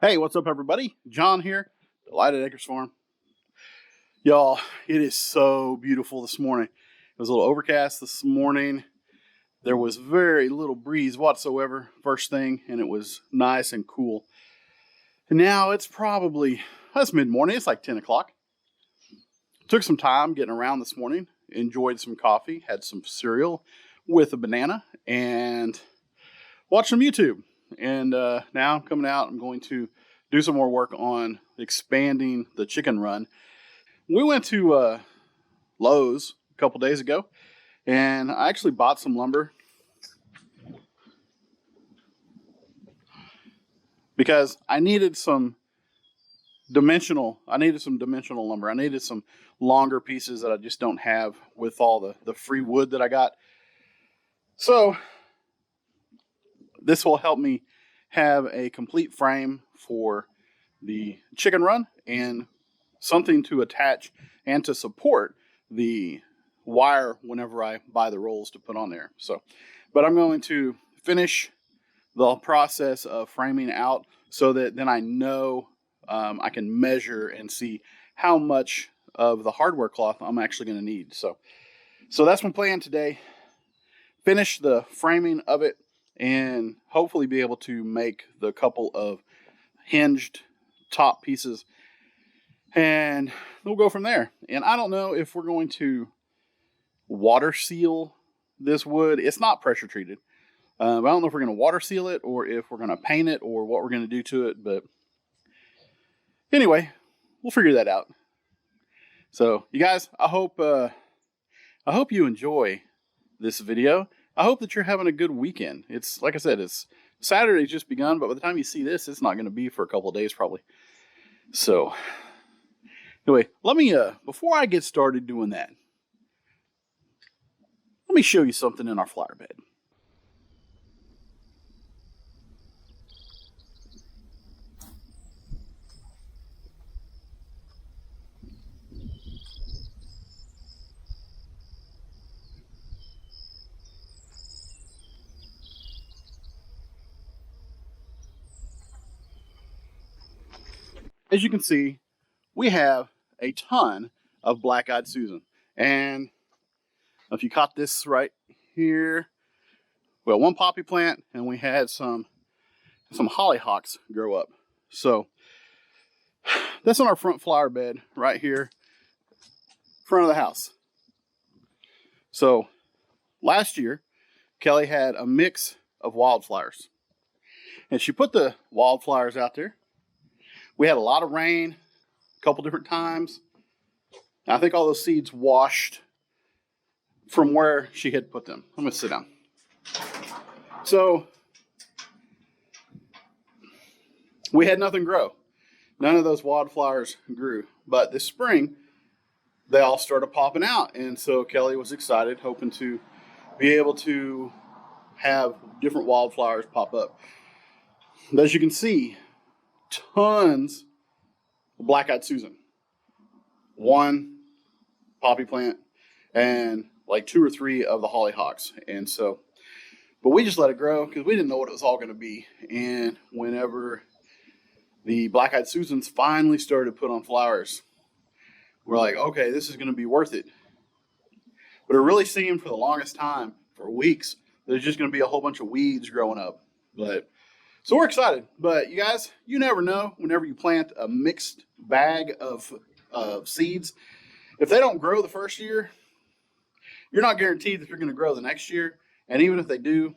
Hey, what's up, everybody? John here, Delighted Acres Farm. Y'all, it is so beautiful this morning. It was a little overcast this morning. There was very little breeze whatsoever first thing, and it was nice and cool. And now it's mid-morning. It's like 10 o'clock. Took some time getting around this morning. Enjoyed some coffee. Had some cereal with a banana and watched some YouTube. And now I'm coming out. I'm going to do some more work on expanding the chicken run. We went to Lowe's a couple days ago, and I actually bought some lumber because I needed some dimensional lumber. I needed some longer pieces that I just don't have with all the free wood that I got. So this will help me have a complete frame for the chicken run and something to attach and to support the wire whenever I buy the rolls to put on there. But I'm going to finish the process of framing out so that then I know I can measure and see how much of the hardware cloth I'm actually going to need. So that's my plan today. Finish the framing of it and hopefully be able to make the couple of hinged top pieces, and we'll go from there. And I don't know if we're going to water seal this wood. It's not pressure treated. I don't know if we're going to water seal it or if we're going to paint it or what we're going to do to it. But anyway, we'll figure that out. So you guys, I hope you enjoy this video. I hope that you're having a good weekend. It's like I said, it's Saturday's just begun, but by the time you see this, it's not going to be for a couple of days probably. So anyway, let me before I get started doing that, let me show you something in our flower bed. As you can see, we have a ton of black-eyed Susan. And if you caught this right here, well, one poppy plant, and we had some hollyhocks grow up. So that's on our front flower bed right here, front of the house. So last year, Kelly had a mix of wildflowers. And she put the wildflowers out there. We had a lot of rain, a couple different times. I think all those seeds washed from where she had put them. I'm going to sit down. So we had nothing grow. None of those wildflowers grew. But this spring, they all started popping out. And so Kelly was excited, hoping to be able to have different wildflowers pop up. But as you can see, tons of black-eyed Susan. One poppy plant and like 2 or 3 of the hollyhocks. And so, but we just let it grow because we didn't know what it was all going to be. And whenever the black-eyed Susans finally started to put on flowers, we're like, okay, this is going to be worth it. But it really seemed for the longest time, for weeks, there's just going to be a whole bunch of weeds growing up. So we're excited, but you guys, you never know whenever you plant a mixed bag of seeds. If they don't grow the first year, you're not guaranteed that they're going to grow the next year. And even if they do,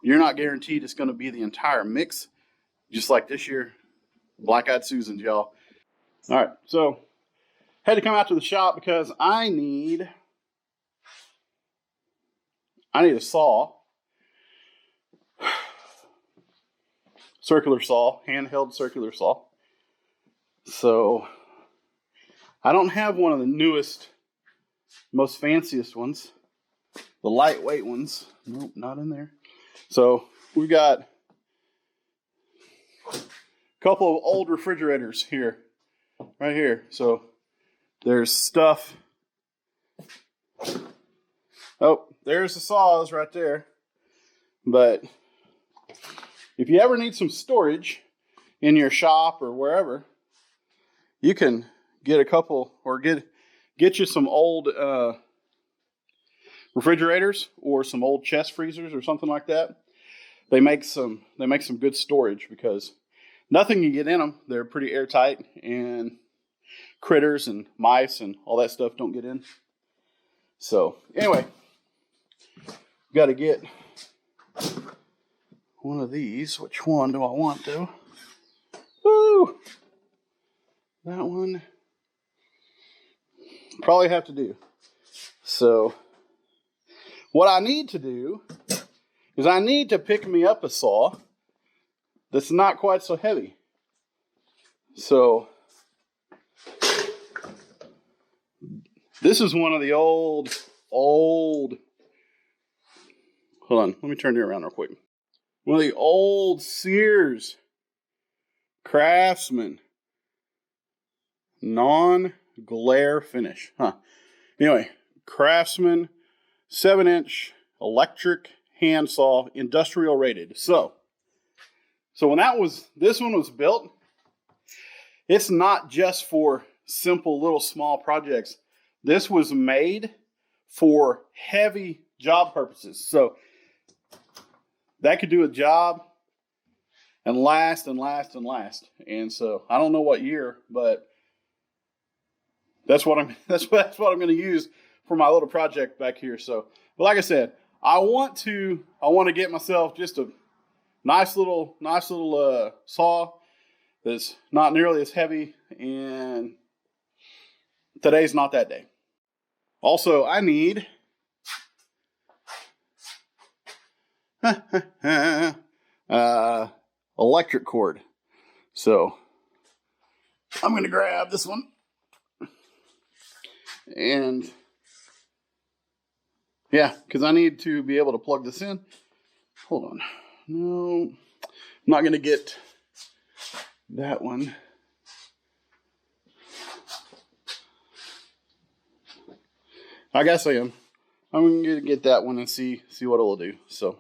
you're not guaranteed it's going to be the entire mix. Just like this year, black-eyed Susans, y'all. All right, so had to come out to the shop because I need a saw. Circular saw, handheld circular saw. So I don't have one of the newest, most fanciest ones, the lightweight ones. Nope, not in there. So we've got a couple of old refrigerators here, right here. So there's stuff. Oh, there's the saws right there. But if you ever need some storage, in your shop or wherever, you can get a couple or get you some old refrigerators or some old chest freezers or something like that. They make some good storage because nothing can get in them. They're pretty airtight, and critters and mice and all that stuff don't get in. So anyway, got to get one of these. Which one do I want to? Woo! That one probably have to do. So what I need to do is I need to pick me up a saw that's not quite so heavy. So this is one of the old, hold on, let me turn you around real quick. One of the old Sears Craftsman non-glare finish. Anyway, Craftsman 7-inch electric handsaw, industrial rated. So when this one was built, it's not just for simple little small projects. This was made for heavy job purposes. So that could do a job and last and last and last. And so I don't know what year, but that's what I'm going to use for my little project back here. So, but like I said, I want to get myself just a nice little saw that's not nearly as heavy, and today's not that day. Also, I need electric cord. So I'm going to grab this one. And yeah, because I need to be able to plug this in. Hold on. No, I'm not going to get that one. I guess I am. I'm going to get that one and see what it will do. So.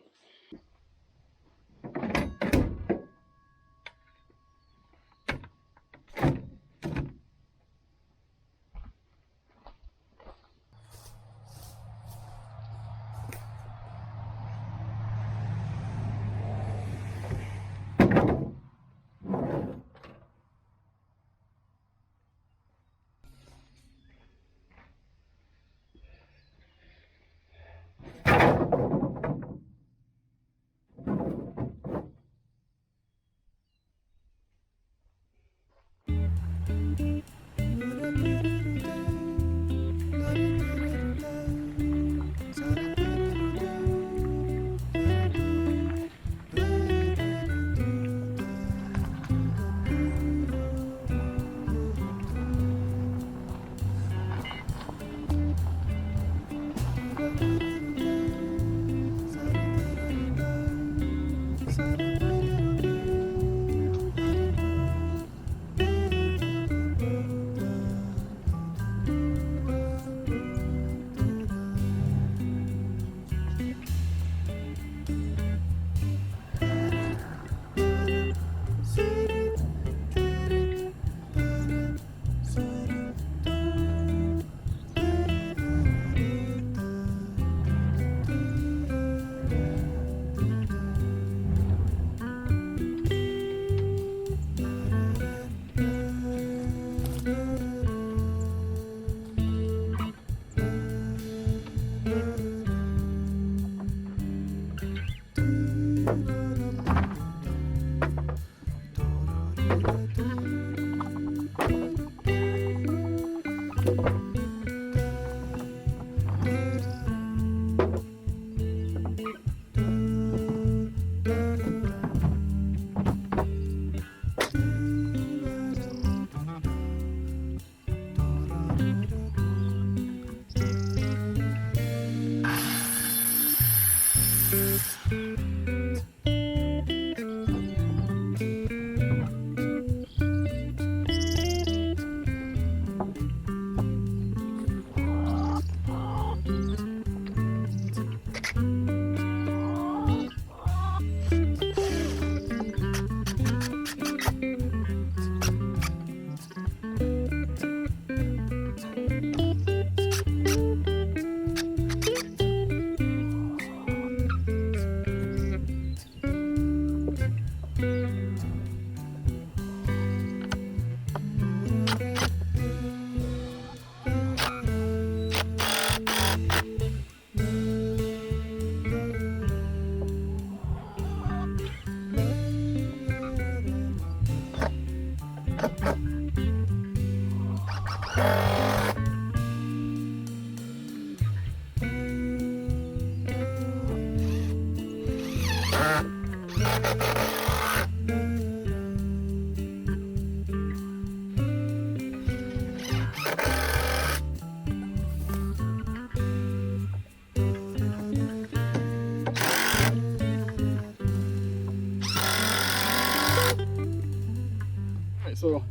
right, so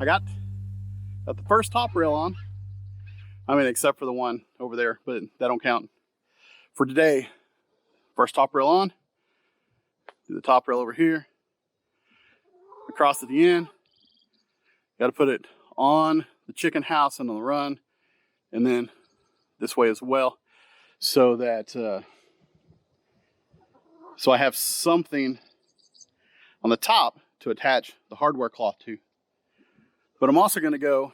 I got the first top rail on. I mean, except for the one over there, but that don't count. For today, first top rail on, do the top rail over here, across at the end. Got to put it on the chicken house and on the run, and then this way as well, so that so I have something on the top to attach the hardware cloth to. But I'm also going to go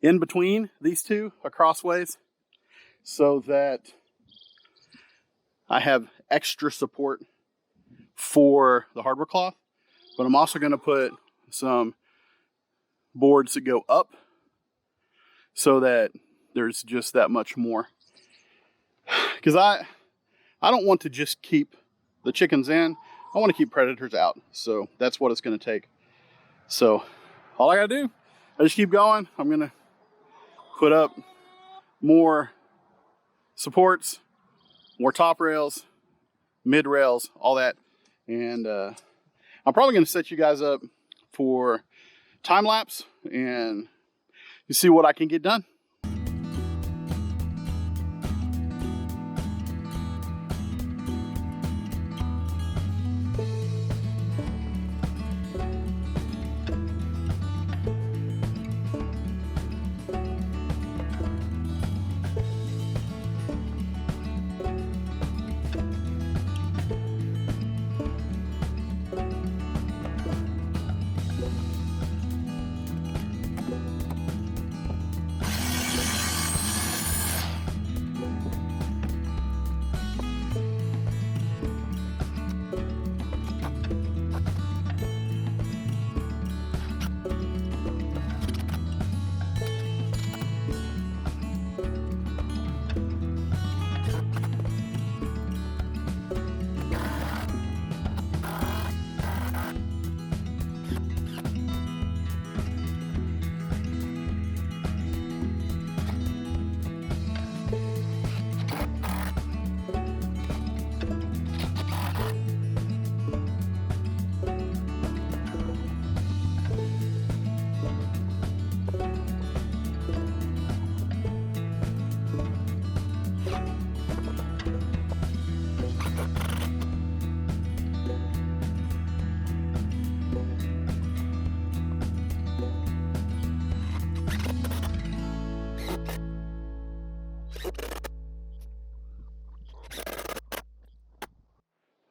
in between these two acrossways so that I have extra support for the hardware cloth. But I'm also going to put some boards that go up so that there's just that much more. Because I don't want to just keep the chickens in. I want to keep predators out. So that's what it's going to take. So all I got to do, I just keep going. I'm going to put up more supports, more top rails, mid rails, all that. And I'm probably going to set you guys up for time lapse and you see what I can get done.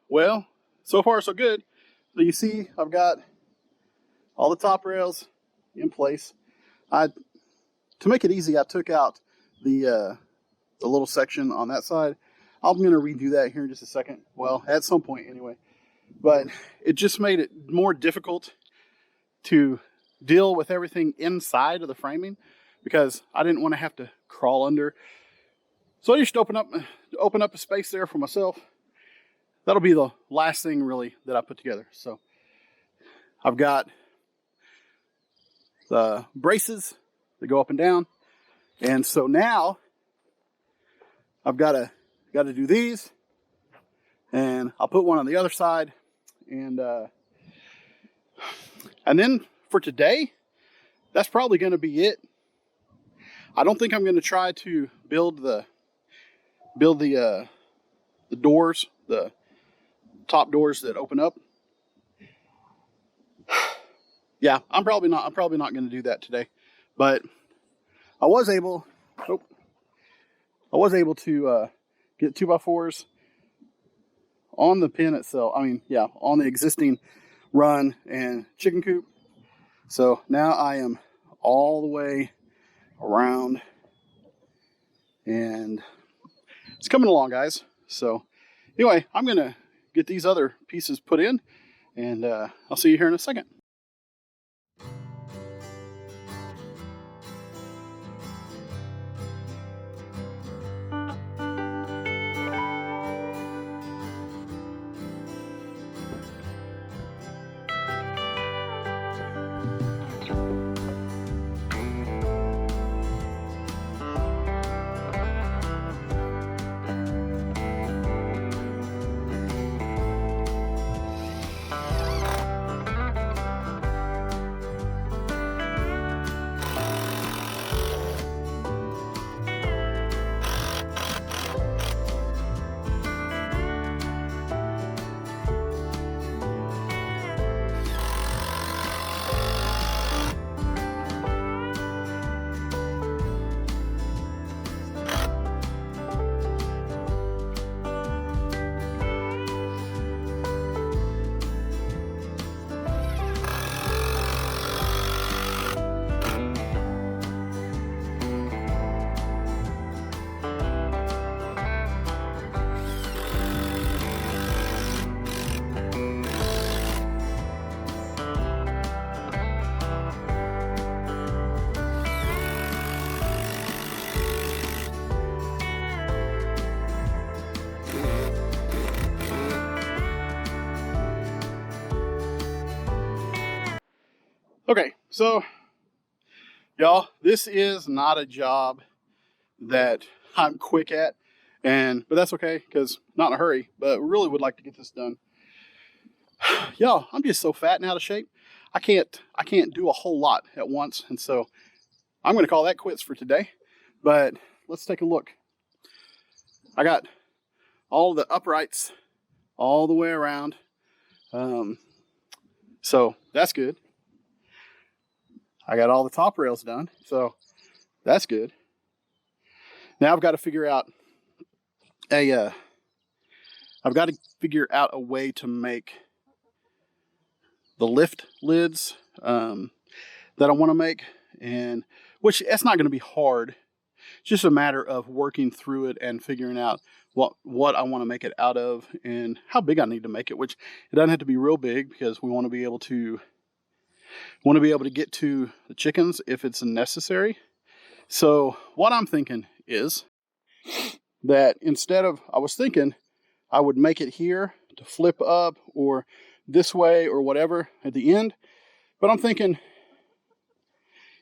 Well, so far so good. So you see, I've got all the top rails in place. To make it easy, I took out the little section on that side. I'm going to redo that here in just a second. Well, at some point anyway. But it just made it more difficult to deal with everything inside of the framing because I didn't want to have to crawl under. So I just open up a space there for myself. That'll be the last thing really that I put together. So I've got the braces that go up and down. And so now I've got to do these, and I'll put one on the other side. And then for today, that's probably going to be it. I don't think I'm going to try to build the doors, the top doors that open up. Yeah, I'm probably not going to do that today, but I was able to get 2x4s on the pen itself. I mean, yeah, on the existing run and chicken coop. So now I am all the way around and it's coming along, guys. So anyway, I'm going to get these other pieces put in and I'll see you here in a second. Okay, so y'all, this is not a job that I'm quick at, but that's okay because not in a hurry, but really would like to get this done. Y'all, I'm just so fat and out of shape. I can't do a whole lot at once, and so I'm going to call that quits for today. But let's take a look. I got all the uprights all the way around, so that's good. I got all the top rails done, so that's good. Now I've got to figure out a way to make the lift lids that I want to make, and which that's not going to be hard. It's just a matter of working through it and figuring out what I want to make it out of and how big I need to make it, which it doesn't have to be real big because we want to be able to get to the chickens if it's necessary. So what I'm thinking is that I was thinking I would make it here to flip up or this way or whatever at the end. But I'm thinking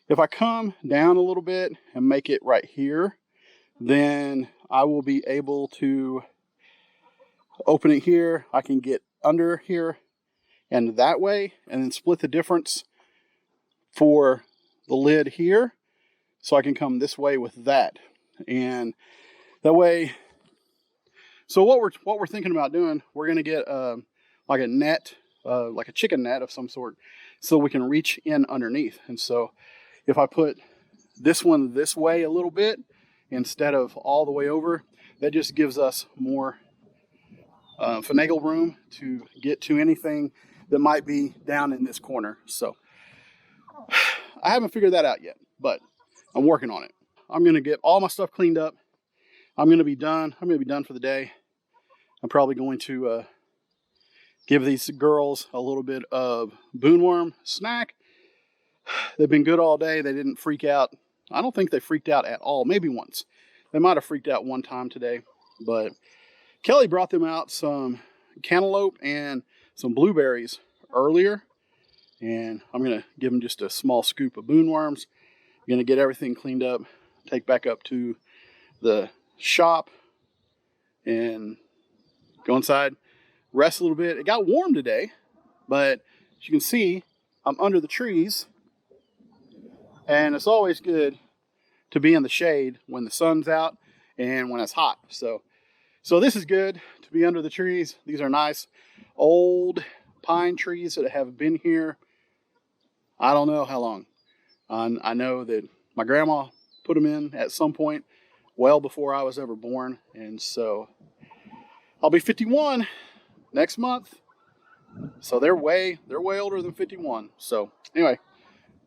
if I come down a little bit and make it right here, then I will be able to open it here. I can get under here and that way, and then split the difference for the lid here. So I can come this way with that. And that way, so what we're thinking about doing, we're going to get like a net, like a chicken net of some sort, so we can reach in underneath. And so if I put this one this way a little bit instead of all the way over, that just gives us more finagle room to get to anything that might be down in this corner. So I haven't figured that out yet, but I'm working on it. I'm going to get all my stuff cleaned up. I'm going to be done. I'm going to be done for the day. I'm probably going to give these girls a little bit of boonworm snack. They've been good all day. They didn't freak out. I don't think they freaked out at all. Maybe once. They might have freaked out one time today. But Kelly brought them out some cantaloupe and some blueberries earlier. And I'm going to give them just a small scoop of boonworms. I'm going to get everything cleaned up, take back up to the shop, and go inside, rest a little bit. It got warm today, but as you can see, I'm under the trees. And it's always good to be in the shade when the sun's out and when it's hot. So this is good to be under the trees. These are nice old pine trees that have been here. I don't know how long. I know that my grandma put them in at some point well before I was ever born. And so I'll be 51 next month. So they're way older than 51. So anyway,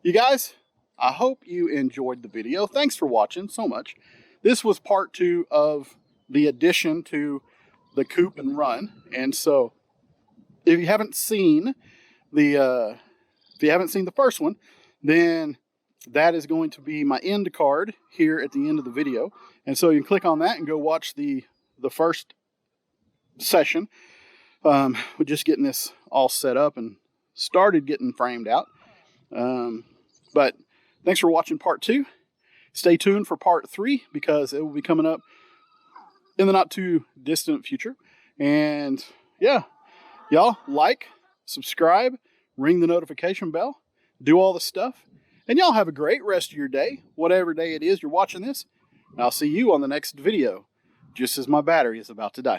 you guys, I hope you enjoyed the video. Thanks for watching so much. This was part 2 of the addition to the Coop and Run. And so if you haven't seen the first one, then that is going to be my end card here at the end of the video. And so you can click on that and go watch the first session. We're just getting this all set up and started getting framed out. But thanks for watching part 2. Stay tuned for part 3 because it will be coming up in the not too distant future. And yeah, y'all like, subscribe, ring the notification bell, do all the stuff. And y'all have a great rest of your day, whatever day it is you're watching this. And I'll see you on the next video, just as my battery is about to die.